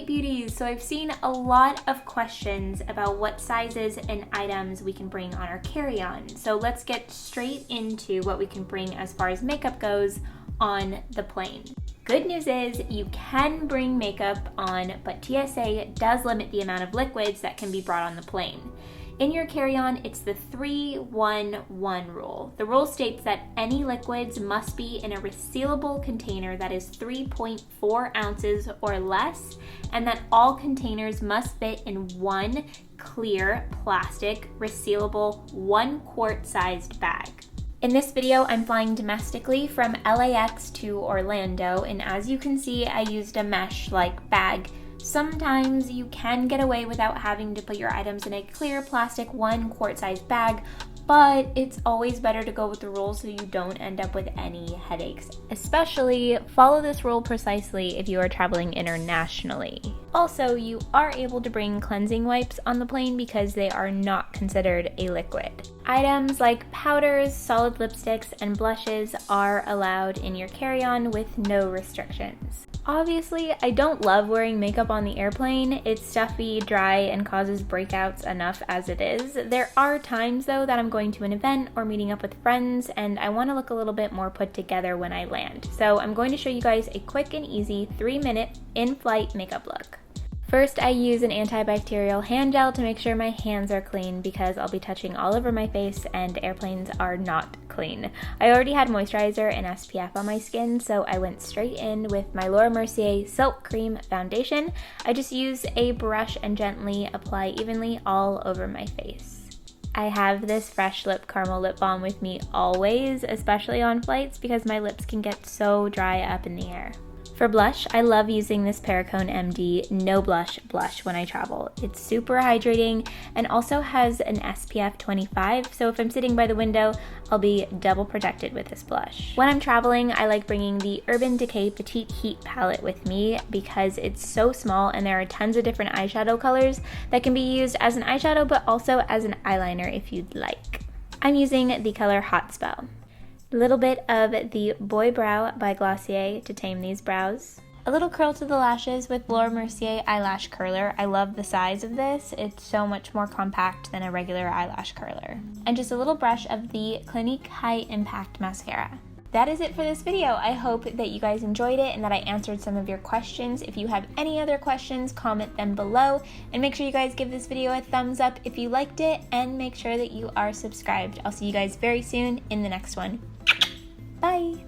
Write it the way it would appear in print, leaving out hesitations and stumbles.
Alright beauties, so I've seen a lot of questions about what sizes and items we can bring on our carry-on. So let's get straight into what we can bring as far as makeup goes on the plane. Good news is you can bring makeup on, but TSA does limit the amount of liquids that can be brought on the plane. In your carry-on, it's the 3-1-1 rule. The rule states that any liquids must be in a resealable container that is 3.4 ounces or less, and that all containers must fit in one clear plastic resealable 1 quart sized bag. In this video, I'm flying domestically from LAX to Orlando, and as you can see, I used a mesh-like bag. Sometimes you can get away without having to put your items in a clear plastic 1 quart sized bag, but it's always better to go with the rule so you don't end up with any headaches. Especially follow this rule precisely if you are traveling internationally. Also, you are able to bring cleansing wipes on the plane because they are not considered a liquid. Items like powders, solid lipsticks, and blushes are allowed in your carry-on with no restrictions. Obviously, I don't love wearing makeup on the airplane. It's stuffy, dry, and causes breakouts enough as it is. There are times though that I'm going to an event or meeting up with friends and I want to look a little bit more put together when I land. So I'm going to show you guys a quick and easy 3-minute in-flight makeup look. First, I use an antibacterial hand gel to make sure my hands are clean because I'll be touching all over my face and airplanes are not clean. I already had moisturizer and SPF on my skin, so I went straight in with my Laura Mercier Silk Cream Foundation. I just use a brush and gently apply evenly all over my face. I have this Fresh Lip Caramel Lip Balm with me always, especially on flights because my lips can get so dry up in the air. For blush, I love using this Perricone MD No Blush blush when I travel. It's super hydrating and also has an SPF 25, so if I'm sitting by the window, I'll be double protected with this blush. When I'm traveling, I like bringing the Urban Decay Petite Heat palette with me because it's so small and there are tons of different eyeshadow colors that can be used as an eyeshadow but also as an eyeliner if you'd like. I'm using the color Hot Spell. A little bit of the Boy Brow by Glossier to tame these brows. A little curl to the lashes with Laura Mercier Eyelash Curler. I love the size of this. It's so much more compact than a regular eyelash curler. And just a little brush of the Clinique High Impact Mascara. That is it for this video. I hope that you guys enjoyed it and that I answered some of your questions. If you have any other questions, comment them below. And make sure you guys give this video a thumbs up if you liked it and make sure that you are subscribed. I'll see you guys very soon in the next one. Bye!